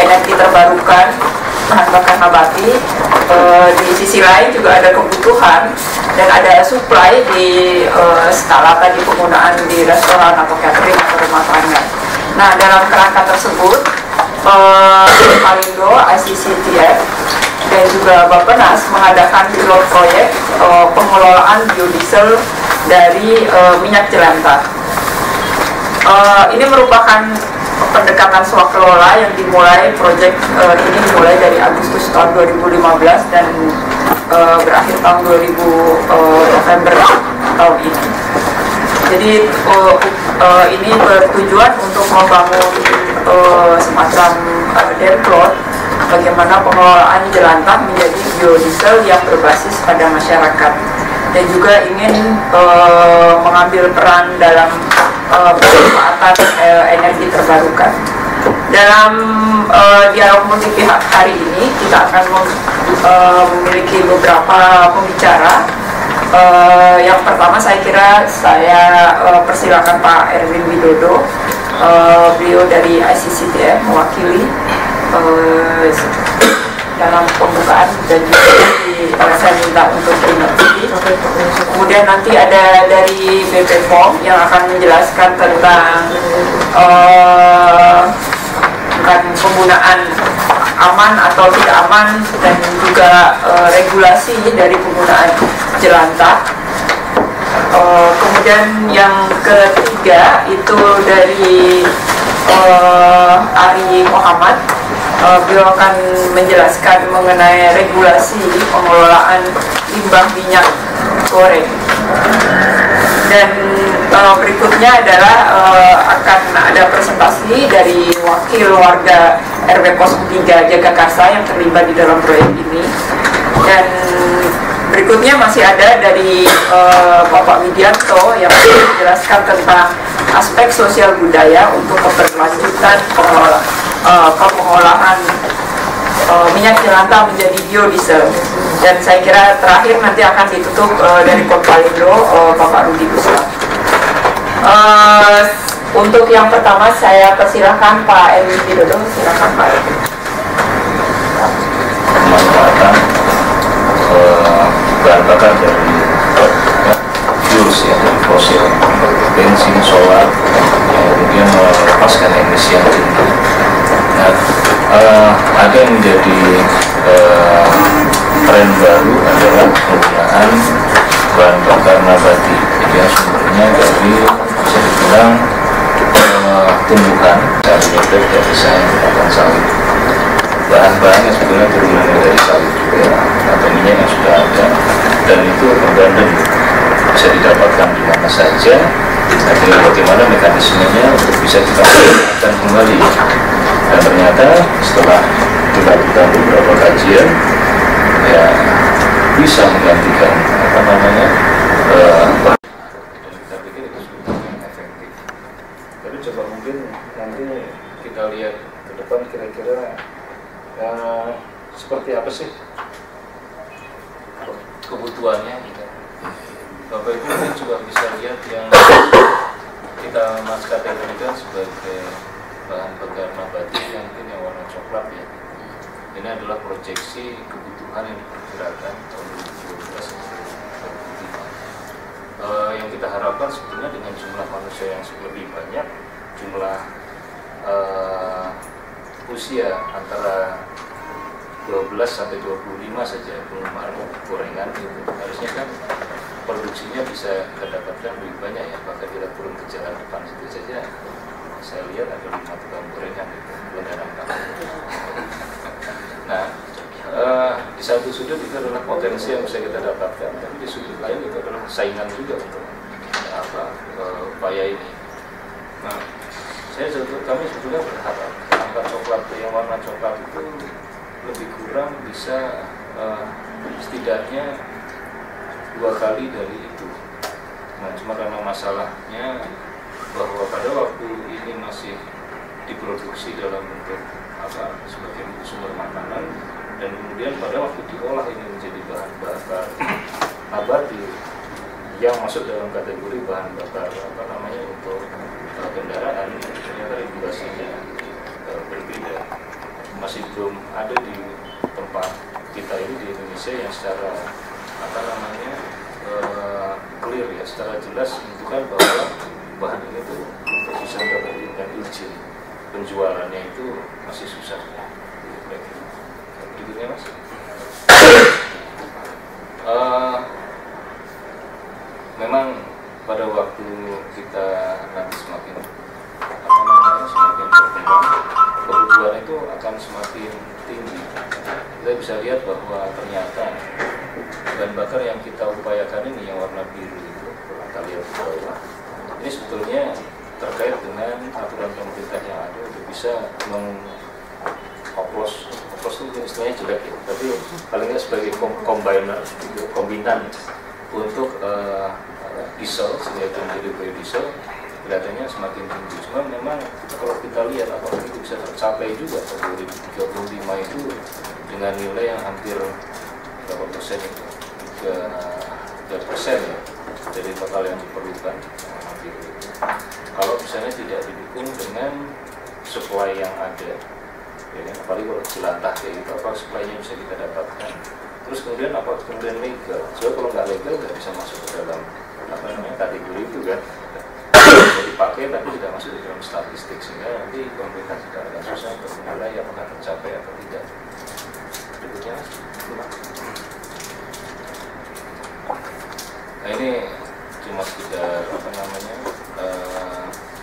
energi terbarukan, bahan bakar nabati. Di sisi lain juga ada kebutuhan dan ada supply di skala tadi penggunaan di restoran atau catering atau rumah tangga. Nah, dalam kerangka tersebut, Palindo, ICCTF, dan juga Bappenas mengadakan pilot proyek pengelolaan biodiesel dari minyak jelantah. Ini merupakan pendekatan swakelola yang dimulai, proyek ini dimulai dari Agustus tahun 2015 dan berakhir tahun November tahun ini. Jadi ini bertujuan untuk membangun semacam demplot bagaimana pengelolaan jelantah menjadi biodiesel yang berbasis pada masyarakat, dan juga ingin mengambil peran dalam pemanfaatan energi terbarukan. Dalam dialog multi pihak hari ini kita akan memiliki beberapa pembicara. Yang pertama saya kira saya persilakan Pak Erwin Widodo, beliau dari ICCTF mewakili dalam pembukaan, dan juga saya minta untuk berinterview. Kemudian nanti ada dari BP POM yang akan menjelaskan tentang penggunaan aman atau tidak aman dan juga regulasi dari penggunaan jelantah. Kemudian yang ketiga itu dari Ari Muhammad. Beliau akan menjelaskan mengenai regulasi pengelolaan limbah minyak goreng. Dan berikutnya adalah akan ada presentasi dari wakil warga RW 03 Jagakarsa yang terlibat di dalam proyek ini. Dan berikutnya masih ada dari Bapak Widianto yang menjelaskan tentang aspek sosial budaya untuk keberlanjutan pengolahan minyak jelantah menjadi biodiesel. Dan saya kira terakhir nanti akan ditutup dari Palindo Bapak Rudi Gusla. Untuk yang pertama saya persilahkan Pak Erwin Widodo, silakan Pak Erwin. Pemanfaatan bahan bakar dari fuels ya, dari fosil, bensin, solar, yang kemudian melepaskan emisi yang tinggi. Nah, ada yang menjadi tren baru adalah penggunaan bahan bakar nabati, jadi yang sumbernya dari bisa dibilang tumbuhan, misalnya dari sayur dan sawit. Bahan-bahan yang sebenarnya turunannya dari sawit juga atau minyak yang sudah ada, dan itu abundant, bisa didapatkan di mana saja. Tinggal bagaimana mekanismenya untuk bisa kita gunakan kembali. Dan ternyata setelah dilakukan beberapa kajian, ya bisa menggantikan dan kita pikir itu sebetulnya efektif. Tapi coba mungkin nanti kita lihat ke depan kira-kira seperti apa sih kebutuhannya gitu. Bapak Ibu mungkin juga bisa lihat yang kita mas kategorikan sebagai bahan bakar nabati yang mungkin yang warna coklat ya. Ini adalah proyeksi kebutuhan yang diperkirakan tahun 2012 sampai 2025. Yang kita harapkan sebetulnya dengan jumlah manusia yang lebih banyak, jumlah usia antara 12 sampai 25 saja penggunaan gorengan itu harusnya kan produksinya bisa kita dapatkan lebih banyak ya. Bahkan kita turun ke jalan depan situ saja saya lihat ada 5 tukang gorengan itu beneran kamu. Nah, di satu sudut itu adalah potensi yang bisa kita dapatkan, tapi di sudut lain itu adalah saingan juga untuk upaya ini. Nah, kami sebetulnya berharap angka coklat yang warna coklat itu lebih kurang bisa setidaknya 2 kali dari itu. Nah, cuma karena masalahnya bahwa pada waktu ini masih diproduksi dalam bentuk sebagai sumber makanan, dan kemudian pada waktu diolah ini menjadi bahan bakar nabati yang masuk dalam kategori bahan bakar untuk kendaraan, ternyata regulasinya berbeda. masih belum ada di tempat kita ini di Indonesia yang secara clear ya, secara jelas menunjukkan bahwa bahan ini tuh untuk bisa mendapatkan izin penjualannya itu masih susah. Berikutnya Mas. Memang pada waktu kita nanti semakin semakin berkembang, kebutuhan itu akan semakin tinggi. Kita bisa lihat bahwa ternyata bahan bakar yang kita upayakan ini yang warna biru itu, kita lihat di bawah, ini sebetulnya terkait dengan aturan pemerintah yang ada untuk bisa oplos itu istilahnya jelek ya, tapi paling nggak sebagai kombinan untuk diesel sehingga itu menjadi biodiesel kelihatannya semakin tinggi. Cuma memang kalau kita lihat apakah itu bisa tercapai juga pada 2035 itu dengan nilai yang hampir berapa persen itu, 3% ya dari total yang diperlukan. Kalau misalnya tidak didukung dengan supply yang ada, ya kan? Apalagi kalau jelantah kayak gitu, apa supply-nya bisa kita dapatkan. Terus kemudian apa kemudian legal? Soalnya kalau nggak legal nggak bisa masuk ke dalam kategori itu kan. Jadi dipakai tapi tidak masuk di dalam statistik, sehingga nanti pemerintah juga agak susah untuk menilai apakah tercapai atau tidak. Berikutnya, nah ini cuma sekedar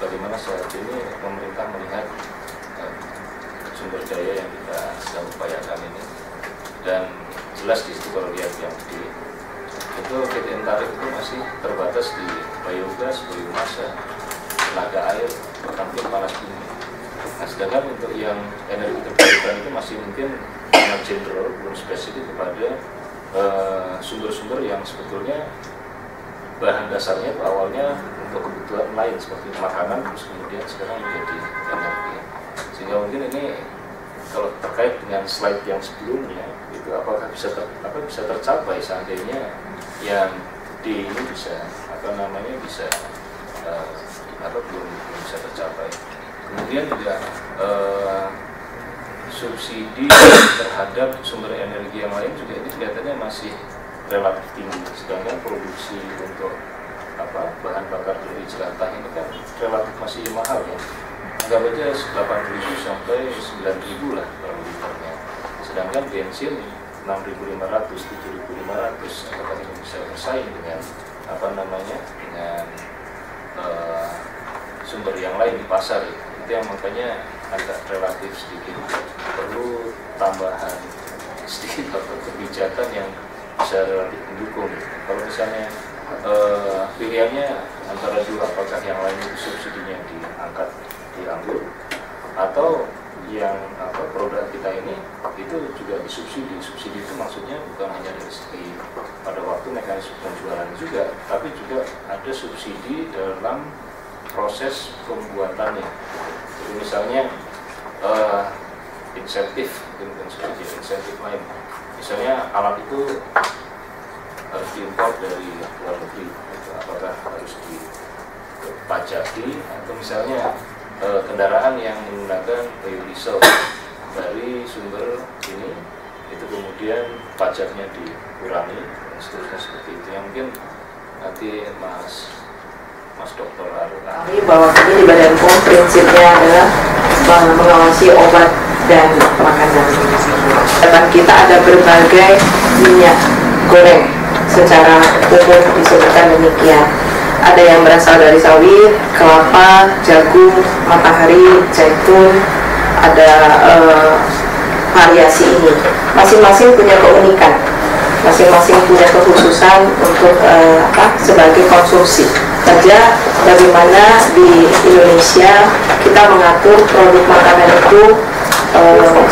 bagaimana saat ini pemerintah melihat sumber daya yang kita sedang upayakan ini, dan jelas di situ kalau lihat yang di itu KTN tarif itu masih terbatas di biogas, biomasa, tenaga air, bahkan panas bumi. Nah, sedangkan untuk yang energi terbarukan itu masih mungkin sangat general, belum spesifik kepada sumber-sumber yang sebetulnya bahan dasarnya itu awalnya untuk kebutuhan lain seperti makanan, terus kemudian sekarang menjadi energi. Sehingga mungkin ini kalau terkait dengan slide yang sebelumnya itu apakah bisa tercapai seandainya yang di ini bisa belum bisa tercapai. Kemudian juga subsidi terhadap sumber energi yang lain juga ini kelihatannya masih relatif tinggi, sedangkan produksi untuk bahan bakar dari jelantah ini kan relatif masih mahal ya. Anggap aja 8.000 sampai 9.000 lah per liternya. Sedangkan bensin 6.500, 7.500, apakah ini bisa bersaing dengan dengan sumber yang lain di pasar ya? Itu yang makanya agak relatif sedikit perlu tambahan sedikit kebijakan yang bisa relatif mendukung. Kalau misalnya pilihannya antara dua, apakah yang lain subsidinya diambil atau yang produk kita ini itu juga disubsidi. Subsidi itu maksudnya bukan hanya dari segi pada waktu mekanisme penjualan juga, tapi juga ada subsidi dalam proses pembuatannya. Jadi misalnya insentif, mungkin subsidi insentif lain. Misalnya alat itu harus diimpor dari luar negeri, apakah harus dipajaki, atau misalnya kendaraan yang menggunakan biodiesel dari sumber ini itu kemudian pajaknya dikurangi dan seterusnya seperti itu. Yang mungkin nanti Mas Dr. Arun bahwa kami di Badan POM prinsipnya adalah mengawasi obat dan makanan. Dan kita ada berbagai minyak goreng secara umum disebutkan demikian. Ada yang berasal dari sawit, kelapa, jagung, matahari, zaitun, ada variasi ini. Masing-masing punya keunikan, masing-masing punya kekhususan untuk sebagai konsumsi. Saja bagaimana di Indonesia kita mengatur produk makanan itu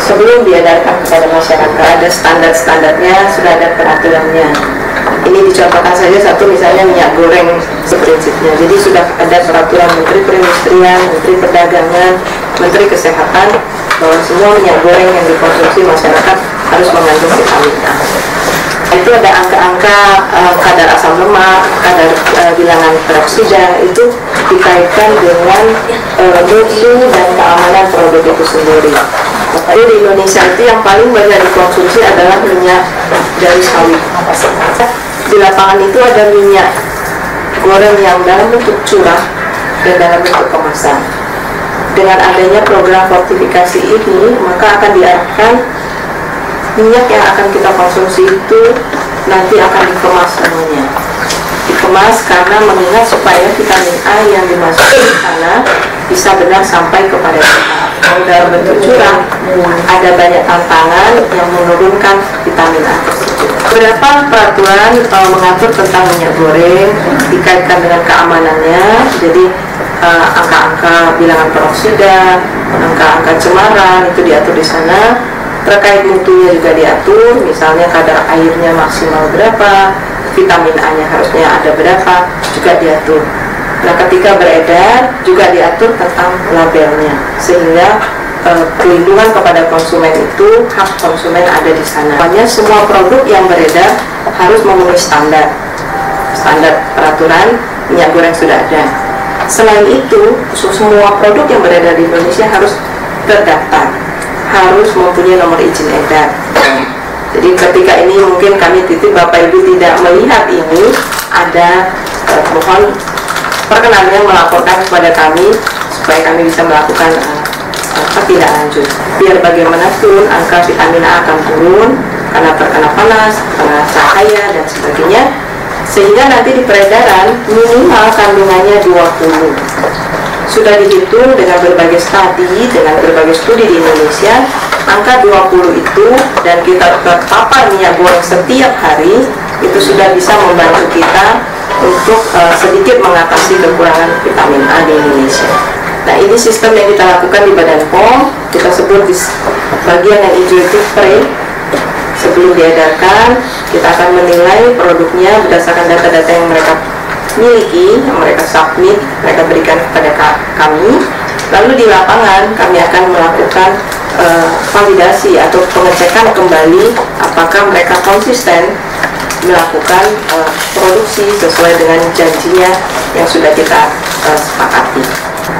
sebelum diedarkan kepada masyarakat, ada standar-standarnya, sudah ada peraturannya. Ini dicontohkan saja satu, misalnya minyak goreng seprinsipnya. Jadi sudah ada peraturan Menteri Perindustrian, Menteri Perdagangan, Menteri Kesehatan bahwa semua minyak goreng yang dikonsumsi masyarakat harus mengandung vitamin A. Itu ada angka-angka kadar asam lemak, kadar bilangan peroksida, itu dikaitkan dengan mutu dan keamanan produk itu sendiri. Makanya di Indonesia itu yang paling banyak dikonsumsi adalah minyak dari sawit. Di lapangan itu ada minyak goreng yang dalam bentuk curah dan dalam bentuk kemasan. Dengan adanya program fortifikasi ini, maka akan diarahkan minyak yang akan kita konsumsi itu nanti akan dikemas semuanya. Dikemas karena mengingat supaya vitamin A yang dimasukkan di sana bisa benar sampai kepada kita. Kalau dalam bentuk curah, ada banyak tantangan yang menurunkan vitamin A tersebut. Beberapa peraturan mengatur tentang minyak goreng dikaitkan dengan keamanannya. Jadi angka-angka bilangan peroksida, angka-angka cemaran itu diatur di sana. Terkait mutunya juga diatur, misalnya kadar airnya maksimal berapa, vitamin A-nya harusnya ada berapa, juga diatur. Nah, ketika beredar juga diatur tentang labelnya, sehingga perlindungan kepada konsumen itu, hak konsumen ada di sana. Pokoknya semua produk yang beredar harus memenuhi standar peraturan minyak goreng sudah ada. Selain itu, semua produk yang beredar di Indonesia harus terdaftar, harus mempunyai nomor izin edar. Jadi ketika ini mungkin kami titip Bapak Ibu tidak melihat ini, ada mohon perkenannya melaporkan kepada kami supaya kami bisa melakukan tindak lanjut. Biar bagaimanapun angka vitamin A akan turun karena terkena panas, karena cahaya dan sebagainya, sehingga nanti di peredaran minimal kandungannya 20. Sudah dihitung dengan berbagai studi di Indonesia, angka 20 itu dan kita terpapar minyak goreng setiap hari itu sudah bisa membantu kita untuk sedikit mengatasi kekurangan vitamin A di Indonesia. Nah, ini sistem yang kita lakukan di Badan POM, kita sebut di bagian yang hijau itu pre. Sebelum diedarkan, kita akan menilai produknya berdasarkan data-data yang mereka miliki, yang mereka submit, mereka berikan kepada kami. Lalu di lapangan kami akan melakukan validasi atau pengecekan kembali apakah mereka konsisten melakukan produksi sesuai dengan janjinya yang sudah kita sepakati.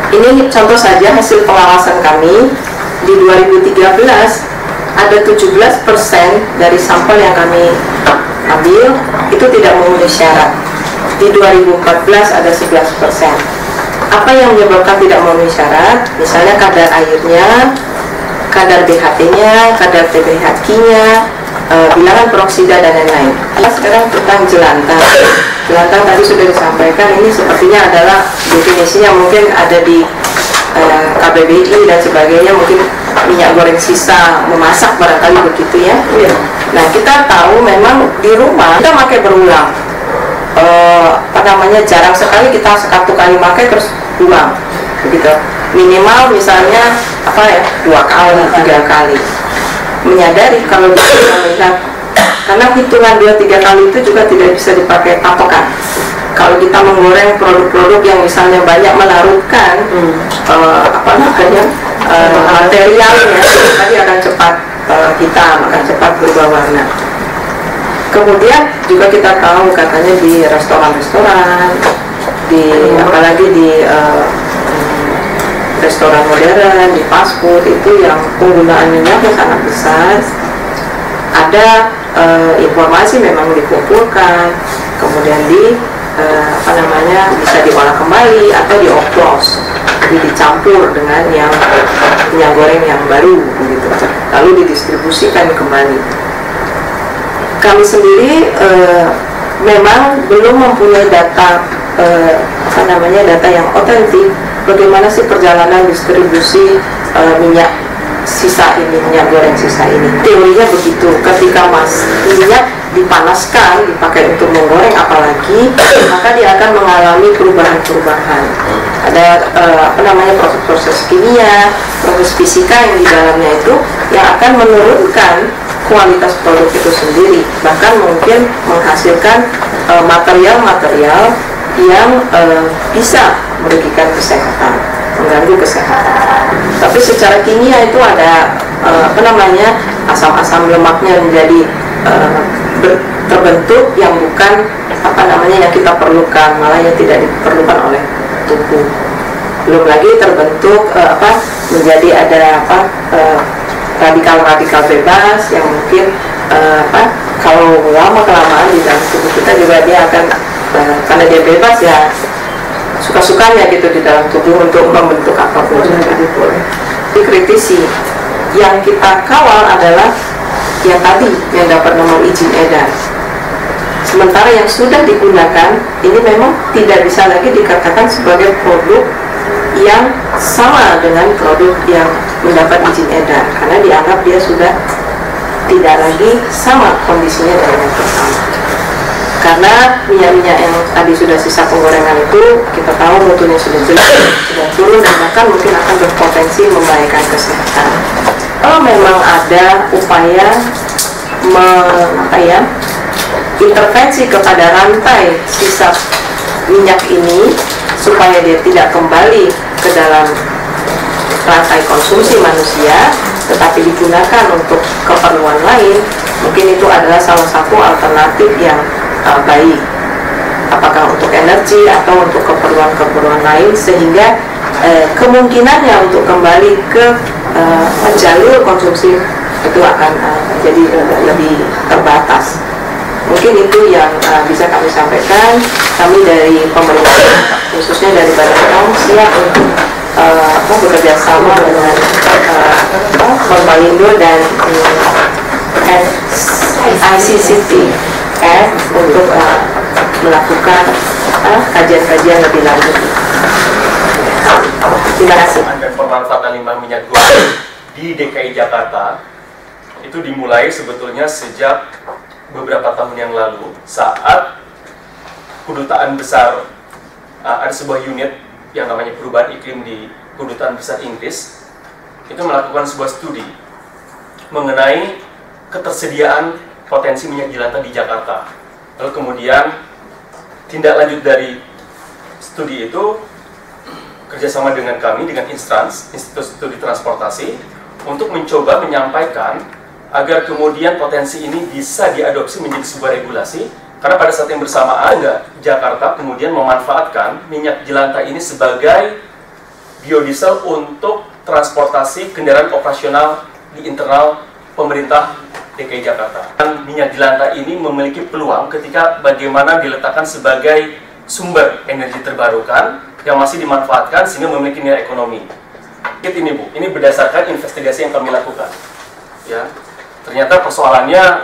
Ini contoh saja hasil pengawasan kami. Di 2013 ada 17% dari sampel yang kami ambil itu tidak memenuhi syarat. Di 2014 ada 11%. Apa yang menyebabkan tidak memenuhi syarat? Misalnya kadar airnya, kadar BHT-nya, kadar TBHQ-nya, bilangan peroksida dan lain-lain. Sekarang tentang jelantang. Jelantang tadi sudah disampaikan, ini sepertinya adalah definisinya mungkin ada di KBBI dan sebagainya, mungkin minyak goreng sisa memasak barangkali begitu ya. Nah, kita tahu memang di rumah kita pakai berulang. Jarang sekali kita satu kali pakai terus buang begitu. Minimal misalnya 2 kali, 3 kali. Menyadari kalau bisa melihat, karena hitungan 2-3 kali itu juga tidak bisa dipakai patokan. Kalau kita menggoreng produk-produk yang misalnya banyak melarutkan materialnya, tadi akan cepat hitam, akan cepat berubah warna. Kemudian juga kita tahu katanya di restoran-restoran, apalagi di restoran modern, di fast food itu yang penggunaan minyaknya sangat besar. Ada informasi memang dikumpulkan, kemudian bisa diolah kembali atau dioplos, jadi dicampur dengan yang minyak goreng yang baru, begitu, lalu didistribusikan kembali. Kami sendiri memang belum mempunyai data data yang otentik bagaimana sih perjalanan distribusi minyak sisa ini, minyak goreng sisa ini. Teorinya begitu, ketika minyak dipanaskan, dipakai untuk menggoreng apalagi, maka dia akan mengalami perubahan-perubahan. Ada proses-proses kimia, proses fisika yang di dalamnya itu yang akan menurunkan kualitas produk itu sendiri, bahkan mungkin menghasilkan material-material yang bisa merugikan kesehatan, mengganggu kesehatan. Tapi secara kimia itu ada asam-asam lemaknya menjadi terbentuk yang bukan yang kita perlukan, malah yang tidak diperlukan oleh tubuh. Belum lagi terbentuk menjadi ada radikal-radikal bebas yang mungkin kalau lama kelamaan di dalam tubuh kita juga dia akan karena dia bebas ya suka-sukanya gitu di dalam tubuh untuk membentuk apapun jadi boleh dikritisi. Yang kita kawal adalah yang tadi yang dapat nomor izin edar. Sementara yang sudah digunakan ini memang tidak bisa lagi dikatakan sebagai produk yang sama dengan produk yang mendapat izin edar karena dianggap dia sudah tidak lagi sama kondisinya dengan yang pertama. Karena minyak-minyak yang tadi sudah sisa penggorengan itu kita tahu mutunya sudah jelek, sudah turun dan bahkan mungkin akan berpotensi membahayakan kesehatan. Kalau memang ada upaya intervensi kepada rantai sisa minyak ini supaya dia tidak kembali ke dalam rantai konsumsi manusia tetapi digunakan untuk keperluan lain, mungkin itu adalah salah satu alternatif yang baik, apakah untuk energi atau untuk keperluan-keperluan lain sehingga kemungkinannya untuk kembali ke jalur konsumsi itu akan jadi lebih terbatas. Mungkin itu yang bisa kami sampaikan. Kami dari pemerintah khususnya dari Badan POM siap untuk bekerja sama dengan Pemalindo dan ICCT untuk melakukan kajian-kajian lebih lanjut. Terima kasih. Dan pemanfaatan limbah minyak goreng di DKI Jakarta itu dimulai sebetulnya sejak beberapa tahun yang lalu saat kedutaan besar ada sebuah unit yang namanya perubahan iklim di kedutaan besar Inggris itu melakukan sebuah studi mengenai ketersediaan potensi minyak jelantah di Jakarta. Lalu kemudian tindak lanjut dari studi itu kerjasama dengan kami, dengan Instrans, Institut Studi Transportasi, untuk mencoba menyampaikan agar kemudian potensi ini bisa diadopsi menjadi sebuah regulasi, karena pada saat yang bersamaan Jakarta kemudian memanfaatkan minyak jelantah ini sebagai biodiesel untuk transportasi kendaraan operasional di internal pemerintah DKI Jakarta. Dan minyak jelantah ini memiliki peluang ketika bagaimana diletakkan sebagai sumber energi terbarukan yang masih dimanfaatkan sehingga memiliki nilai ekonomi. Ini Bu, ini berdasarkan investigasi yang kami lakukan. Ya, ternyata persoalannya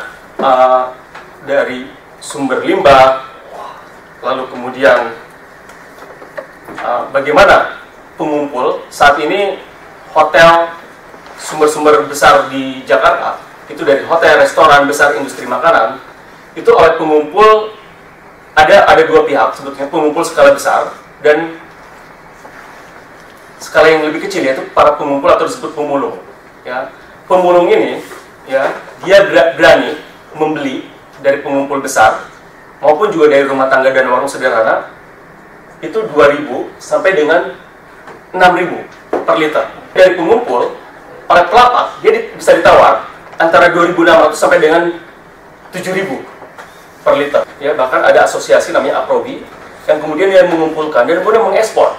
dari sumber limbah, lalu kemudian bagaimana pengumpul saat ini hotel sumber-sumber besar di Jakarta itu dari hotel, restoran besar, industri makanan itu oleh pengumpul ada dua pihak sebetulnya, pengumpul skala besar dan skala yang lebih kecil, yaitu para pengumpul atau disebut pemulung. Ya, pemulung ini ya dia berani membeli dari pengumpul besar maupun juga dari rumah tangga dan warung sederhana itu 2.000 sampai dengan 6.000 per liter. Dari pengumpul oleh pelapak dia bisa ditawar antara 2.600 sampai dengan 7.000 per liter. Ya, bahkan ada asosiasi namanya Aprobi yang kemudian dia mengumpulkan dan kemudian mengekspor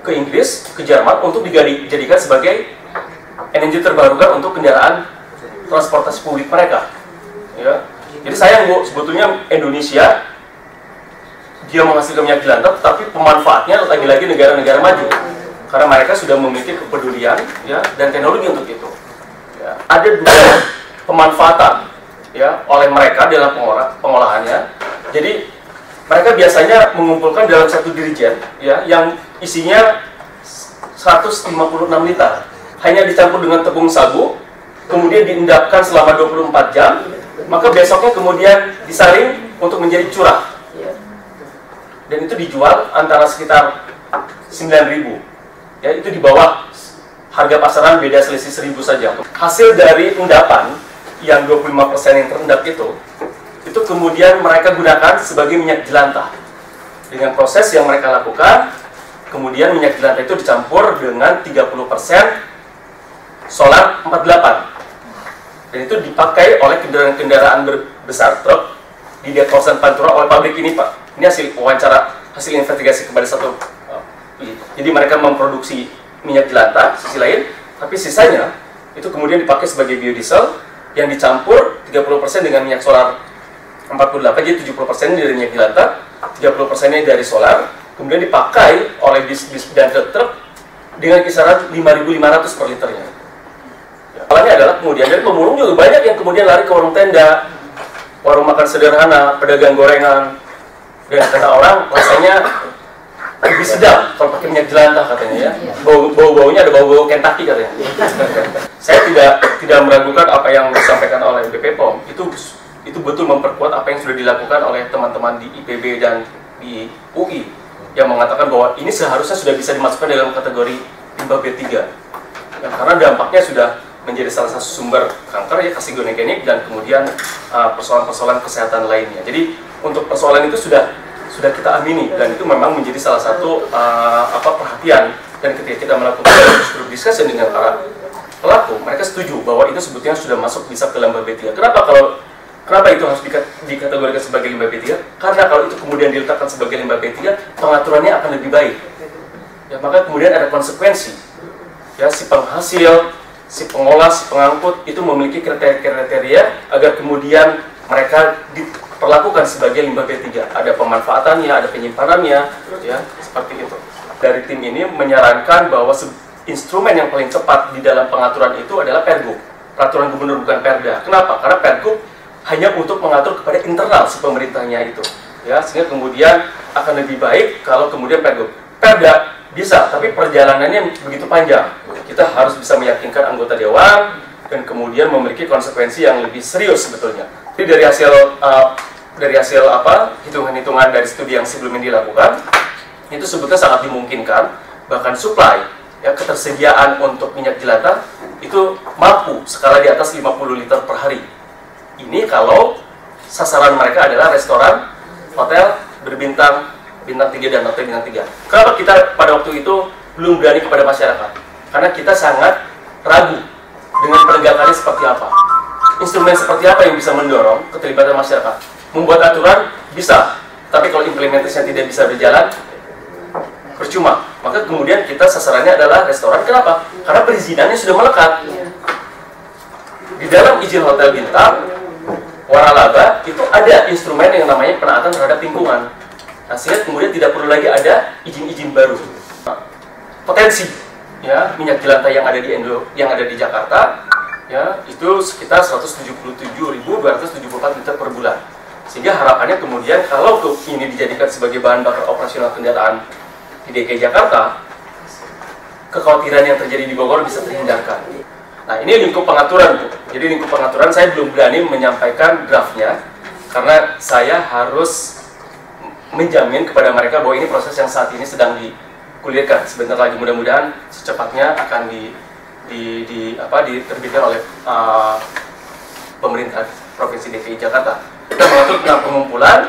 ke Inggris, ke Jerman untuk dijadikan sebagai energi terbarukan untuk kendaraan transportasi publik mereka. Ya. Jadi sayang Bu, sebetulnya Indonesia dia menghasilkan minyak jelantah, tetapi pemanfaatnya lagi-lagi negara-negara maju karena mereka sudah memiliki kepedulian ya dan teknologi untuk itu. Ya. Ada dua pemanfaatan ya oleh mereka dalam pengolahannya. Jadi mereka biasanya mengumpulkan dalam satu dirijen ya yang isinya 156 liter, hanya dicampur dengan tepung sagu, kemudian diendapkan selama 24 jam, maka besoknya kemudian disaring untuk menjadi curah. Dan itu dijual antara sekitar 9.000. Ya, itu di bawah harga pasaran, beda selisih 1.000 saja. Hasil dari endapan yang 25% yang terendap itu kemudian mereka gunakan sebagai minyak jelantah. Dengan proses yang mereka lakukan, kemudian minyak jelantah itu dicampur dengan 30% solar 48. Dan itu dipakai oleh kendaraan-kendaraan besar, truk, di kawasan Pantura oleh pabrik ini Pak. Ini hasil wawancara, hasil investigasi kepada satu. Jadi mereka memproduksi minyak jelantah, sisi lain, tapi sisanya itu kemudian dipakai sebagai biodiesel yang dicampur 30% dengan minyak solar 48, jadi 70% dari minyak jelantah, 30% dari solar, kemudian dipakai oleh bis dan truk dengan kisaran 5.500 per liternya. Salahnya adalah kemudian dari pemulung juga banyak yang kemudian lari ke warung tenda, warung makan sederhana, pedagang gorengan, dan kata orang rasanya lebih sedap kalau pakai minyak jelantah katanya ya. Bau-baunya ada bau-bau Kentucky katanya. Saya tidak meragukan apa yang disampaikan oleh BP POM. Itu betul memperkuat apa yang sudah dilakukan oleh teman-teman di IPB dan di UI yang mengatakan bahwa ini seharusnya sudah bisa dimasukkan dalam kategori limbah B3. Ya, karena dampaknya sudah menjadi salah satu sumber kanker ya, karsinogenik dan kemudian persoalan-persoalan kesehatan lainnya. Jadi untuk persoalan itu sudah kita amini dan itu memang menjadi salah satu perhatian, dan ketika kita melakukan diskusi dengan para pelaku, mereka setuju bahwa itu sebetulnya sudah masuk bisa ke limbah B3. Kenapa itu harus dikategorikan sebagai limbah B3? Karena kalau itu kemudian diletakkan sebagai limbah B3, pengaturannya akan lebih baik. Ya, maka kemudian ada konsekuensi. Ya, si penghasil, si pengolah, si pengangkut itu memiliki kriteria agar kemudian mereka diperlakukan sebagai limbah B3. Ada pemanfaatannya, ada penyimpanannya, ya, seperti itu. Dari tim ini menyarankan bahwa instrumen yang paling cepat di dalam pengaturan itu adalah Pergub, peraturan gubernur bukan Perda. Kenapa? Karena Pergub hanya untuk mengatur kepada internal si pemerintahnya itu, ya, sehingga kemudian akan lebih baik kalau kemudian Pergub. Perda bisa, tapi perjalanannya begitu panjang. Kita harus bisa meyakinkan anggota dewan dan kemudian memiliki konsekuensi yang lebih serius sebetulnya. Jadi dari hasil hitungan-hitungan dari studi yang sebelumnya dilakukan, itu sebetulnya sangat dimungkinkan bahkan supply, ya, ketersediaan untuk minyak jelantah itu mampu skala di atas 50 liter per hari. Ini kalau sasaran mereka adalah restoran, hotel berbintang 3 dan hotel bintang 3. Kenapa kita pada waktu itu belum berani kepada masyarakat? Karena kita sangat ragu dengan penegakannya seperti apa. Instrumen seperti apa yang bisa mendorong keterlibatan masyarakat? Membuat aturan bisa, tapi kalau implementasinya tidak bisa berjalan, percuma. Maka kemudian kita sasarannya adalah restoran. Kenapa? Karena perizinannya sudah melekat. Di dalam izin hotel bintang, waralaba, itu ada instrumen yang namanya penaatan terhadap lingkungan. Nah, sehingga kemudian tidak perlu lagi ada izin-izin baru. Potensi, ya, minyak jelantah yang ada di Jakarta, ya, itu sekitar 177.274 liter per bulan. Sehingga harapannya kemudian kalau ini dijadikan sebagai bahan bakar operasional kendaraan di DKI Jakarta, kekhawatiran yang terjadi di Bogor bisa terhindarkan. Nah, ini lingkup pengaturan, Bu. Jadi lingkup pengaturan saya belum berani menyampaikan draftnya karena saya harus menjamin kepada mereka bahwa ini proses yang saat ini sedang digulirkan. Sebentar lagi mudah-mudahan secepatnya akan diterbitkan oleh pemerintah Provinsi DKI Jakarta. Kita mengatur tentang pengumpulan,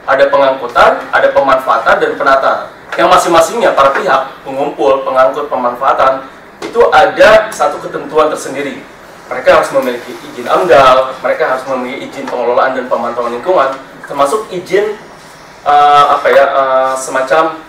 ada pengangkutan, ada pemanfaatan dan penataan. Yang masing-masingnya para pihak, pengumpul, pengangkut, pemanfaatan, itu ada satu ketentuan tersendiri. Mereka harus memiliki izin AMDAL, mereka harus memiliki izin pengelolaan dan pemantauan lingkungan, termasuk izin semacam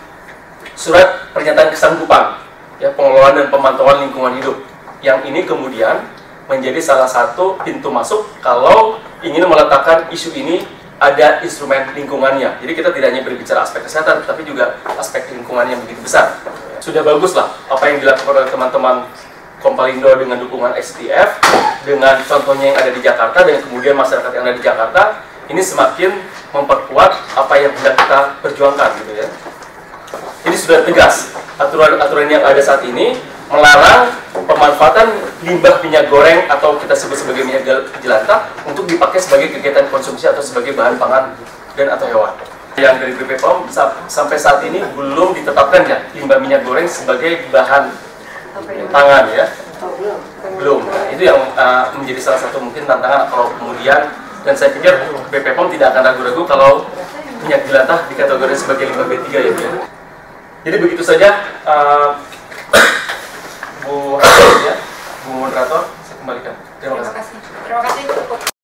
surat pernyataan kesanggupan, ya, pengelolaan dan pemantauan lingkungan hidup. Yang ini kemudian menjadi salah satu pintu masuk kalau ingin meletakkan isu ini ada instrumen lingkungannya. Jadi kita tidak hanya berbicara aspek kesehatan, tapi juga aspek lingkungan yang begitu besar. Sudah baguslah apa yang dilakukan oleh teman-teman Kompalindo dengan dukungan STF, dengan contohnya yang ada di Jakarta dan kemudian masyarakat yang ada di Jakarta, ini semakin memperkuat apa yang hendak kita perjuangkan, gitu ya. Ini sudah tegas aturan yang ada saat ini melarang pemanfaatan limbah minyak goreng atau kita sebut sebagai minyak jelantah untuk dipakai sebagai kegiatan konsumsi atau sebagai bahan pangan dan atau hewan. Yang dari BP POM sampai saat ini belum ditetapkan ya limbah minyak goreng sebagai bahan pangan ya. Belum. Itu yang menjadi salah satu mungkin tantangan kalau kemudian, dan saya pikir BP POM tidak akan ragu-ragu kalau minyak jelantah dikategorikan sebagai limbah B3 ya. Jadi begitu saja Bu moderator, saya kembalikan. Terima kasih. Terima kasih.